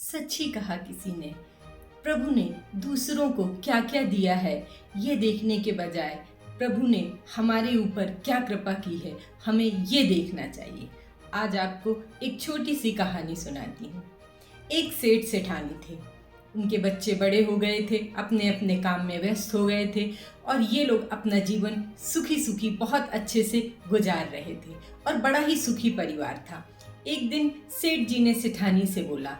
सच ही कहा किसी ने। प्रभु ने दूसरों को क्या क्या दिया है ये देखने के बजाय प्रभु ने हमारे ऊपर क्या कृपा की है हमें ये देखना चाहिए। आज आपको एक छोटी सी कहानी सुनाती हूँ। एक सेठ सेठानी थे। उनके बच्चे बड़े हो गए थे, अपने अपने काम में व्यस्त हो गए थे और ये लोग अपना जीवन सुखी सुखी बहुत अच्छे से गुजार रहे थे और बड़ा ही सुखी परिवार था। एक दिन सेठ जी ने सेठानी से बोला,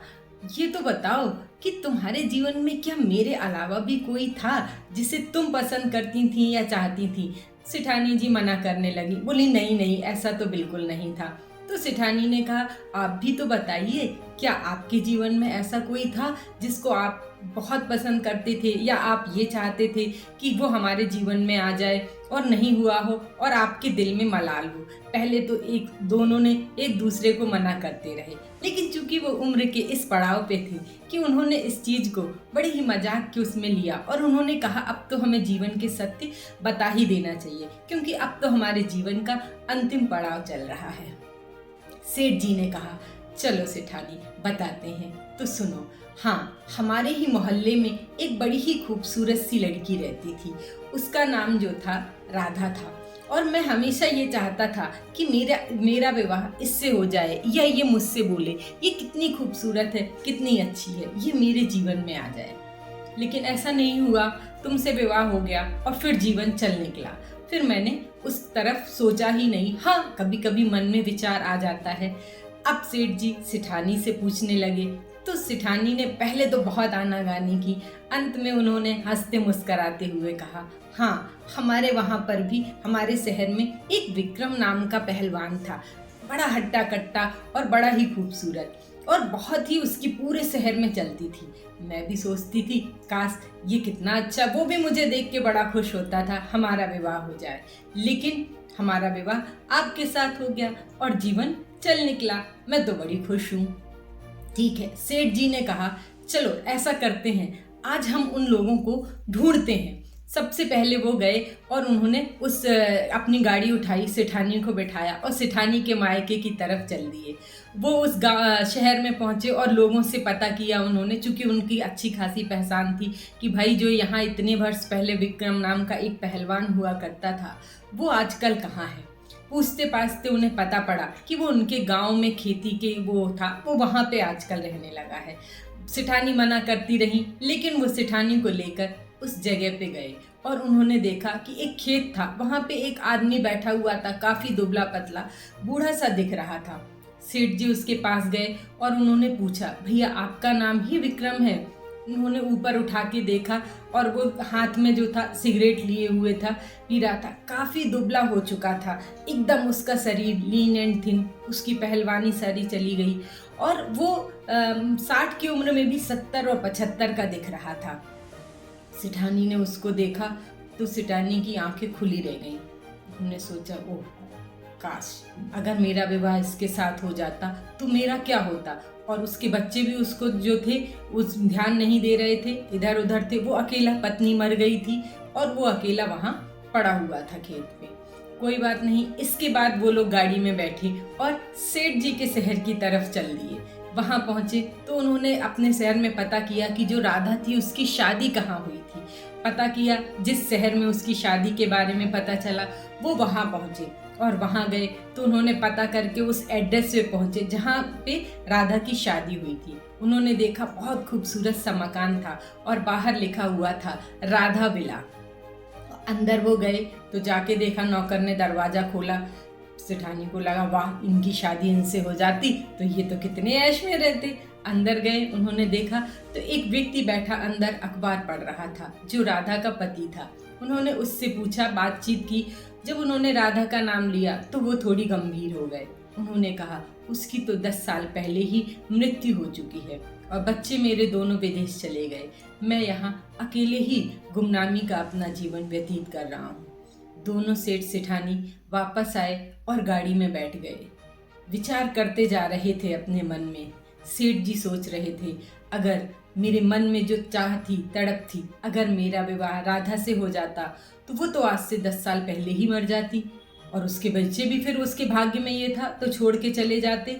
ये तो बताओ कि तुम्हारे जीवन में क्या मेरे अलावा भी कोई था जिसे तुम पसंद करती थी या चाहती थी। सेठानी जी मना करने लगी, बोली नहीं नहीं ऐसा तो बिल्कुल नहीं था। तो सेठानी ने कहा, आप भी तो बताइए, क्या आपके जीवन में ऐसा कोई था जिसको आप बहुत पसंद करते थे या आप ये चाहते थे कि वो हमारे जीवन में आ जाए और नहीं हुआ हो और आपके दिल में मलाल हो। पहले तो दोनों ने एक दूसरे को मना करते रहे, लेकिन चूंकि वो उम्र के इस पड़ाव पे थे कि उन्होंने इस चीज को बड़े ही मजाक के उसमें लिया और उन्होंने कहा अब तो हमें जीवन के सत्य बता ही देना चाहिए, क्योंकि अब तो हमारे जीवन का अंतिम पड़ाव चल रहा है। सेठ जी ने कहा, चलो सेठानी बताते हैं, तो सुनो। हाँ, हमारे ही मोहल्ले में एक बड़ी ही खूबसूरत सी लड़की रहती थी। उसका नाम जो था राधा था और मैं हमेशा ये चाहता था कि मेरा विवाह इससे हो जाए या ये मुझसे बोले ये कितनी खूबसूरत है, कितनी अच्छी है, ये मेरे जीवन में आ जाए। लेकिन ऐसा नहीं हुआ। तुमसे विवाह हो गया और फिर जीवन चल निकला। फिर मैंने उस तरफ सोचा ही नहीं। हाँ, कभी कभी मन में विचार आ जाता है। अब सेठ जी सेठानी से पूछने लगे, तो सेठानी ने पहले तो बहुत आनाकानी की। अंत में उन्होंने हंसते मुस्कराते हुए कहा, हाँ, हमारे वहाँ पर भी हमारे शहर में एक विक्रम नाम का पहलवान था, बड़ा हट्टा कट्टा और बड़ा ही खूबसूरत और बहुत ही उसकी पूरे शहर में चलती थी। मैं भी सोचती थी काश ये कितना अच्छा, वो भी मुझे देख के बड़ा खुश होता था, हमारा विवाह हो जाए। लेकिन हमारा विवाह आपके साथ हो गया और जीवन चल निकला। मैं तो बड़ी खुश हूँ। ठीक है, सेठ जी ने कहा, चलो ऐसा करते हैं, आज हम उन लोगों को ढूंढते हैं। सबसे पहले वो गए और उन्होंने अपनी गाड़ी उठाई, सेठानी को बिठाया और सेठानी के मायके की तरफ चल दिए। वो उस शहर में पहुंचे और लोगों से पता किया उन्होंने, चूंकि उनकी अच्छी खासी पहचान थी कि भाई जो यहाँ इतने वर्ष पहले विक्रम नाम का एक पहलवान हुआ करता था वो आजकल कहाँ है। पूछते पाछते उन्हें पता पड़ा कि वो उनके गांव में खेती के वो था, वो वहाँ पे आजकल रहने लगा है। सेठानी मना करती रही, लेकिन वो सेठानी को लेकर उस जगह पे गए और उन्होंने देखा कि एक खेत था, वहाँ पे एक आदमी बैठा हुआ था, काफी दुबला पतला बूढ़ा सा दिख रहा था। सेठ जी उसके पास गए और उन्होंने पूछा, भैया आपका नाम ही विक्रम है? उन्होंने ऊपर उठा के देखा और वो हाथ में जो था सिगरेट लिए हुए था, पी रहा था। काफी दुबला हो चुका था, एकदम उसका शरीर लीन एंड थिन, उसकी पहलवानी सारी चली गई और वो 60 की उम्र में भी 70 और 75 का दिख रहा था। सेठानी ने उसको देखा तो सेठानी की आंखें खुली रह गईं। उन्होंने सोचा, ओह काश अगर मेरा विवाह इसके साथ हो जाता तो मेरा क्या होता। और उसके बच्चे भी उसको जो थे उस ध्यान नहीं दे रहे थे, इधर उधर थे। वो अकेला, पत्नी मर गई थी और वो अकेला वहाँ पड़ा हुआ था खेत में। कोई बात नहीं। इसके बाद वो लोग गाड़ी में बैठे और सेठ जी के शहर की तरफ चल दिए। वहाँ पहुँचे तो उन्होंने अपने शहर में पता किया कि जो राधा थी उसकी शादी कहाँ हुई थी। पता किया, जिस शहर में उसकी शादी के बारे में पता चला वो वहाँ पहुँचे और वहाँ गए तो उन्होंने पता करके उस एड्रेस पे पहुँचे जहाँ पे राधा की शादी हुई थी। उन्होंने देखा बहुत खूबसूरत सा मकान था और बाहर लिखा हुआ था राधा विला। अंदर वो गए तो जाके देखा, नौकर ने दरवाजा खोला। सेठानी को लगा, वाह इनकी शादी इनसे हो जाती तो ये तो कितने ऐश में रहते। अंदर गए, उन्होंने देखा तो एक व्यक्ति बैठा अंदर अखबार पढ़ रहा था जो राधा का पति था। उन्होंने उससे पूछा, बातचीत की। जब उन्होंने राधा का नाम लिया तो वो थोड़ी गंभीर हो गए। उन्होंने कहा, उसकी तो 10 साल पहले ही मृत्यु हो चुकी है और बच्चे मेरे दोनों विदेश चले गए। मैं यहाँ अकेले ही गुमनामी का अपना जीवन व्यतीत कर रहा हूँ। दोनों सेठ सेठानी वापस आए और गाड़ी में बैठ गए। विचार करते जा रहे थे अपने मन में। सेठ जी सोच रहे थे, अगर मेरे मन में जो चाह थी, तड़प थी, अगर मेरा विवाह राधा से हो जाता तो वो तो आज से 10 साल पहले ही मर जाती और उसके बच्चे भी फिर उसके भाग्य में ये था तो छोड़ के चले जाते।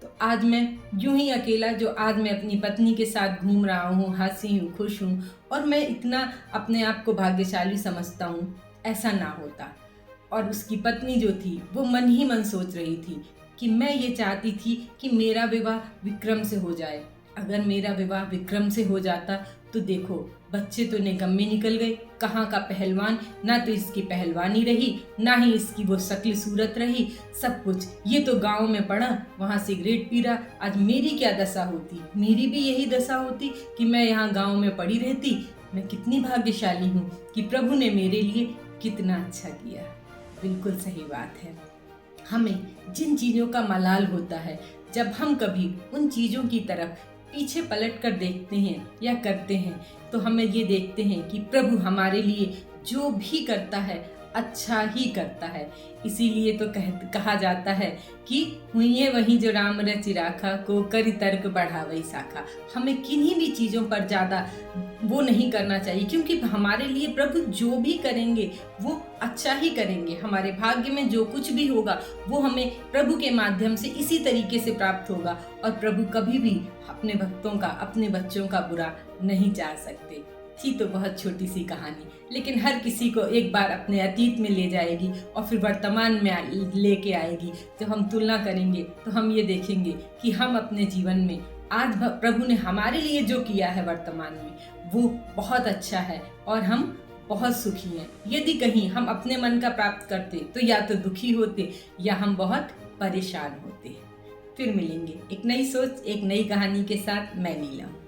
तो आज मैं यूं ही अकेला, जो आज मैं अपनी पत्नी के साथ घूम रहा हूँ, हंसी हूँ, खुश हूँ और मैं इतना अपने आप को भाग्यशाली समझता हूँ, ऐसा ना होता। और उसकी पत्नी जो थी वो मन ही मन सोच रही थी कि मैं ये चाहती थी कि मेरा विवाह विक्रम से हो जाए। अगर मेरा विवाह विक्रम से हो जाता तो देखो, बच्चे तो निकम में निकल गए, कहाँ का पहलवान, ना तो इसकी पहलवानी रही, ना ही इसकी वो शक्ल सूरत रही, सब कुछ ये तो गांव में पड़ा, वहाँ सिगरेट पी रहा। आज मेरी क्या दशा होती, मेरी भी यही दशा होती कि मैं यहाँ गांव में पड़ी रहती। मैं कितनी भाग्यशाली हूँ कि प्रभु ने मेरे लिए कितना अच्छा किया। बिल्कुल सही बात है। हमें जिन चीज़ों का मलाल होता है, जब हम कभी उन चीज़ों की तरफ पीछे पलट कर देखते हैं या करते हैं, तो हमें ये देखते हैं कि प्रभु हमारे लिए जो भी करता है अच्छा ही करता है। इसीलिए तो कहा जाता है कि हुई वही जो राम रचि राखा, को करि तर्क बढ़ावई शाखा। हमें किन्हीं भी चीज़ों पर ज़्यादा वो नहीं करना चाहिए, क्योंकि हमारे लिए प्रभु जो भी करेंगे वो अच्छा ही करेंगे। हमारे भाग्य में जो कुछ भी होगा वो हमें प्रभु के माध्यम से इसी तरीके से प्राप्त होगा। और प्रभु कभी भी अपने भक्तों का, अपने बच्चों का बुरा नहीं चाह सकते। थी तो बहुत छोटी सी कहानी, लेकिन हर किसी को एक बार अपने अतीत में ले जाएगी और फिर वर्तमान में लेके आएगी। जब हम तुलना करेंगे तो हम ये देखेंगे कि हम अपने जीवन में आज प्रभु ने हमारे लिए जो किया है वर्तमान में, वो बहुत अच्छा है और हम बहुत सुखी हैं। यदि कहीं हम अपने मन का प्राप्त करते तो या तो दुखी होते या हम बहुत परेशान होते। फिर मिलेंगे एक नई सोच, एक नई कहानी के साथ। मैं नीलम।